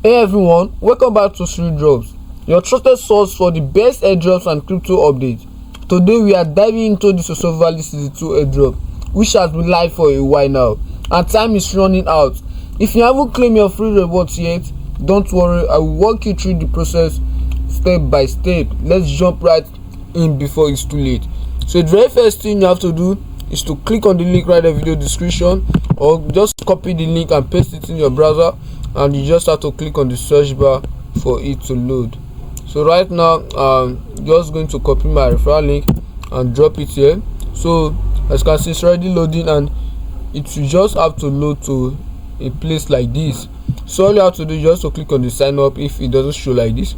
Hey everyone, welcome back to Airdrops, your trusted source for the best airdrops and crypto updates. Today we are diving into the Sosovalue Season 2 airdrop, which has been live for a while now, and time is running out. If you haven't claimed your free rewards yet, don't worry, I will walk you through the process step by step. Let's jump right in before it's too late. So the very first thing you have to do is to click on the link right in the video description, or just copy the link and paste it in your browser, and you just have to click on the search bar for it to load. So right now I'm just going to copy my referral link and drop it here. So as you can see, it's already loading, and it will just have to load to a place like this. So all you have to do is just to click on the sign up if it doesn't show like this,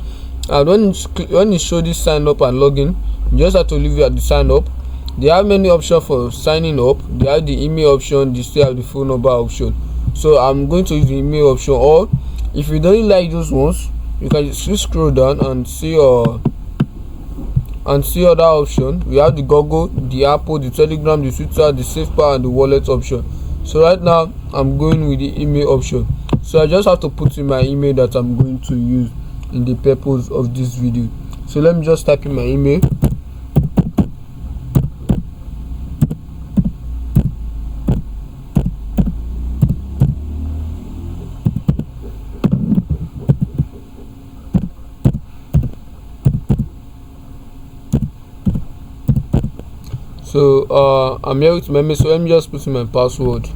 and when it shows this sign up and login, you just have to leave it at the sign up. They have many options for signing up. They have the email option, they still have the phone number option. So I'm going to use the email option, or if you don't like those ones, you can just scroll down and see other option. We have the Google, the Apple, the Telegram, the Twitter, the SafePal, and the wallet option. So right now I'm going with the email option. So I just have to put in my email that I'm going to use in the purpose of this video. So let me just type in my email. So I'm here with my email, so let me just put in my password.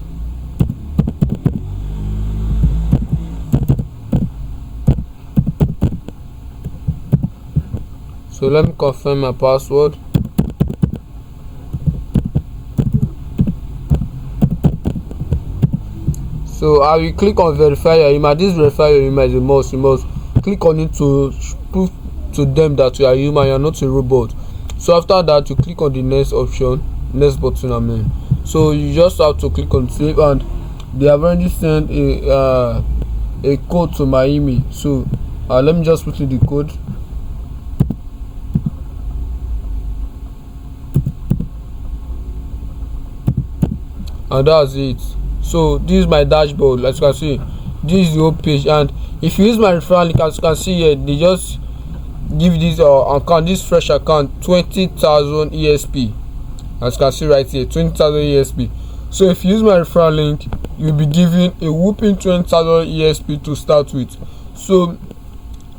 So let me confirm my password. So I will click on verify your email. This verify your email is a must. You must click on it to prove to them that you are human, you are not a robot. So after that, you click on the next option, next button, so you just have to click on save, and they have already sent a code to my email. So let me just put in the code. And that's it. So this is my dashboard. As you can see, this is the whole page, and if you use my referral link, as you can see here, they just give this account, this fresh account, 20,000 ESP. As you can see right here, 20,000 ESP. So if you use my referral link, you'll be given a whooping 20,000 ESP to start with. So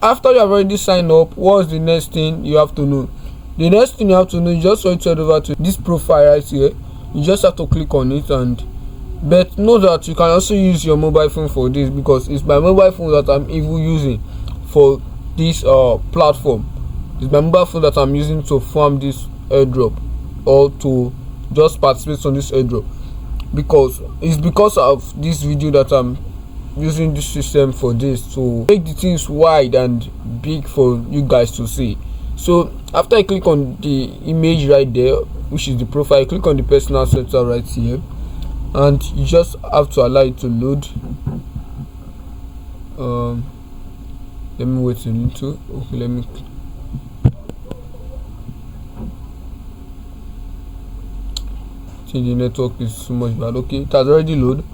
after you have already signed up, what's the next thing you have to know? The next thing you have to know is just for you to head over to this profile right here. You just have to click on it, and but know that you can also use your mobile phone for this, because it's my mobile phone that I'm even using for this platform. It's my mobile phone that I'm using to farm this airdrop, or to just participate on this airdrop, because it's because of this video that I'm using this system for this, to make the things wide and big for you guys to see. So after I click on the image right there, which is the profile, click on the personal center right here, and you just have to allow it to load. Let me wait a little. Okay, let me change. The network is so much bad. Okay, it has already loaded.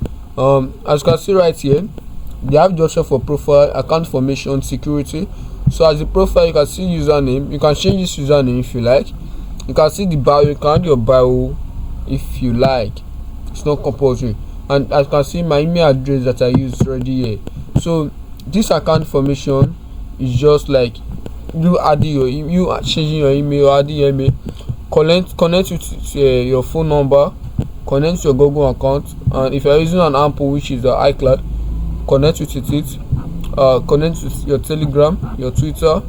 As you can see right here, they have the option for profile, account formation, security. So as the profile, you can see username. You can change this username if you like. You can see the bio. You can add your bio if you like. It's not compulsory. And as you can see, my email address that I use already here. So this account information is just like you adding you changing your email, adding your email, connect with your phone number, connect your Google account, and if you're using an Apple, which is the iCloud, connect with it, connect with your Telegram, your Twitter,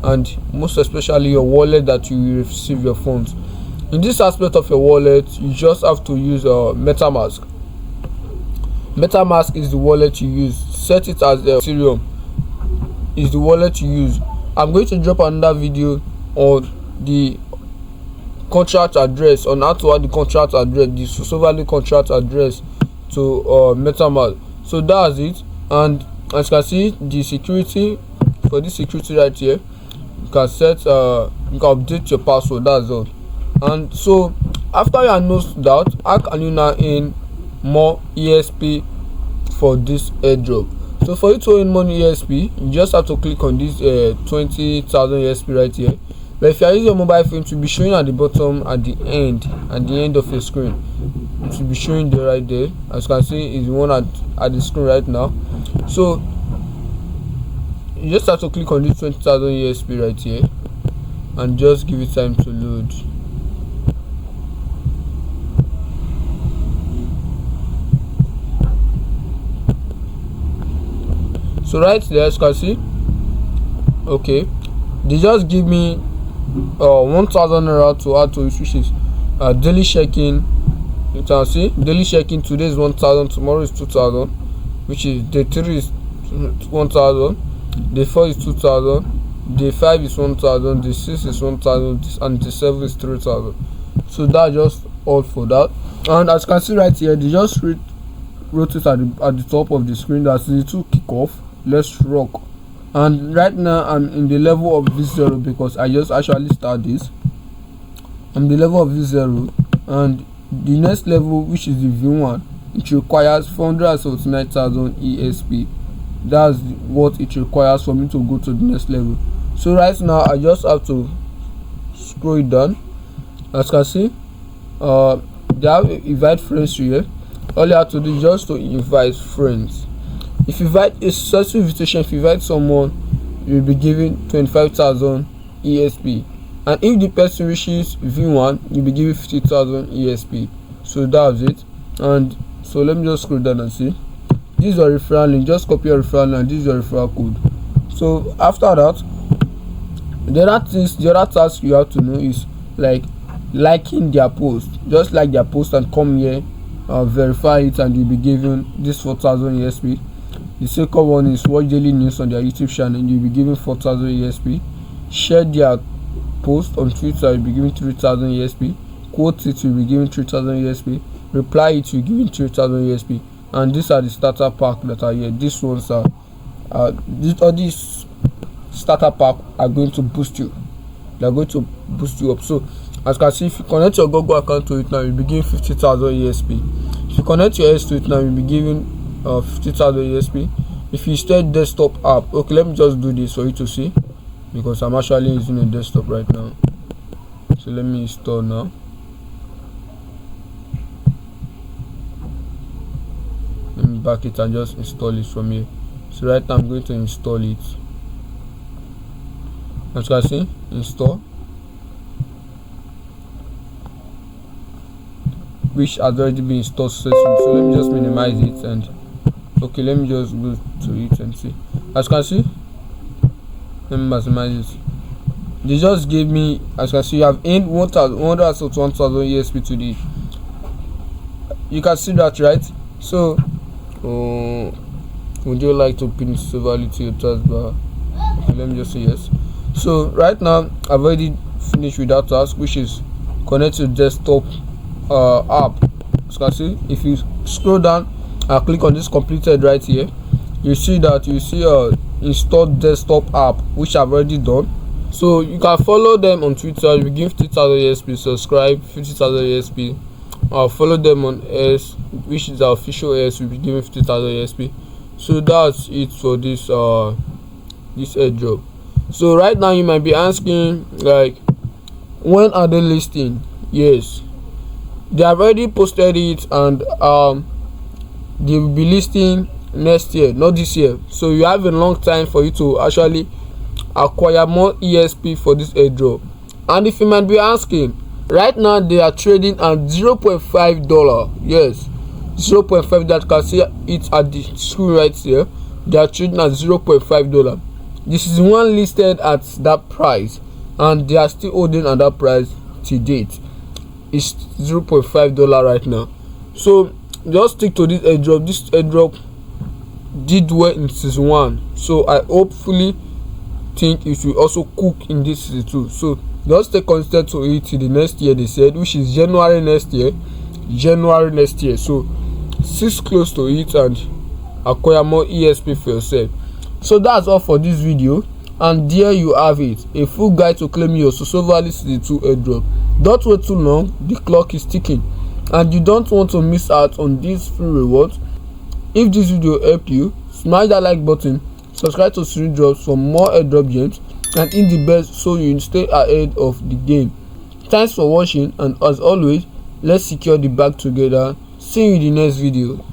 and most especially your wallet that you will receive your funds. In this aspect of your wallet, you just have to use MetaMask. MetaMask is the wallet you use. Set it as Ethereum is the wallet you use. I'm going to drop another video on the contract address, on how to add the contract address, the Sosovalue contract address to MetaMask. So that's it. And as you can see, the security, for this security right here, you can set you can update your password. That's all. And so after you know that, how can you now earn more ESP for this airdrop? So for you to earn money ESP, you just have to click on this 20,000 ESP right here. But if you are using your mobile phone, to be showing at the bottom, at the end of your screen, it will be showing there right there. As you can see, is the one at the screen right now. So you just have to click on this 20,000 ESP right here and just give it time to load. So right there, as you can see, okay, they just give me 1,000 naira to add to it, which is daily check-in. You can see daily check-in today is 1,000, tomorrow is 2,000, which is day 3 is 1,000, day 4 is 2,000, day 5 is 1,000, day 6 is 1,000, and day 7 is 3,000. So that's just all for that. And as you can see right here, they just wrote it at the top of the screen that the to kick off. Let's rock. And right now I'm in the level of V0 because I just actually start this. I'm the level of V0, and the next level, which is the V1, it requires 479,000 ESP. That's what it requires for me to go to the next level. So right now I just have to scroll it down. As you can see, they have invite friends here. All you have to do is just to invite friends. If you invite a successful invitation, if you invite someone, you will be given 25,000 ESP, and if the person reaches V1, you'll be given 50,000 ESP. So that's it. And so let me just scroll down and see. This is your referral link. Just copy your referral link, and this is your referral code. So after that, the other task you have to know is like liking their post. Just like their post and come here, verify it, and you'll be given this 4,000 ESP. The second one is watch daily news on their YouTube channel, and you'll be given 4,000 ESP. Share their post on Twitter, you'll be given 3,000 ESP. Quote it, you'll be given 3,000 ESP. Reply it, you'll be given 3,000 ESP. And these are the starter pack that are here. These ones are these starter pack are going to boost you. They are going to boost you up. So as you can see, if you connect your Google account to it now, you'll be given 50,000 ESP. If you connect your S to it now, you'll be given 50,000 ESP. If you install desktop app, okay, let me just do this for you to see, because I'm actually using a desktop right now. So let me install now. Let me back it and just install it from here. So right now I'm going to install it. As you can see, install, which has already been installed successfully. So let me just minimize it, and okay, let me just go to it and see. As you can see, let me maximize it. They just gave me, as you can see, you have earned 1,000 ESP today. You can see that, right? So would you like to pin Sosovalue to your taskbar? Okay, let me just say yes. So right now I've already finished with that task, which is connect to desktop app. As you can see, if you scroll down and click on this completed right here, you see that install desktop app, which I've already done. So you can follow them on Twitter, you give 50,000 ESP, subscribe 50,000 ESP. Follow them on S, which is our official S, will be giving 50,000 ESP. So that's it for this this airdrop. So right now you might be asking, like, when are they listing? Yes, they have already posted it, and they will be listing next year, not this year. So you have a long time for you to actually acquire more ESP for this airdrop. And if you might be asking, right now they are trading at $0.5. Yes, 0.5. that can see it at the screen right here. They are trading at $0.5. This is one listed at that price, and they are still holding at that price to date. It's $0.5 right now. So just stick to this airdrop. This airdrop did well in season 1, so I hopefully think it will also cook in this season 2. So just stay consistent to it till the next year, they said, which is January next year. So sit close to it and acquire more ESP for yourself. So that's all for this video, and there you have it, a full guide to claim your Sosovalue season 2 airdrop. Don't wait too long, the clock is ticking, and you don't want to miss out on these free rewards. If this video helped you, smash that like button, subscribe to Airdrop for more airdrop gems, and hit the bell so you stay ahead of the game. Thanks for watching, and as always, let's secure the bag together. See you in the next video.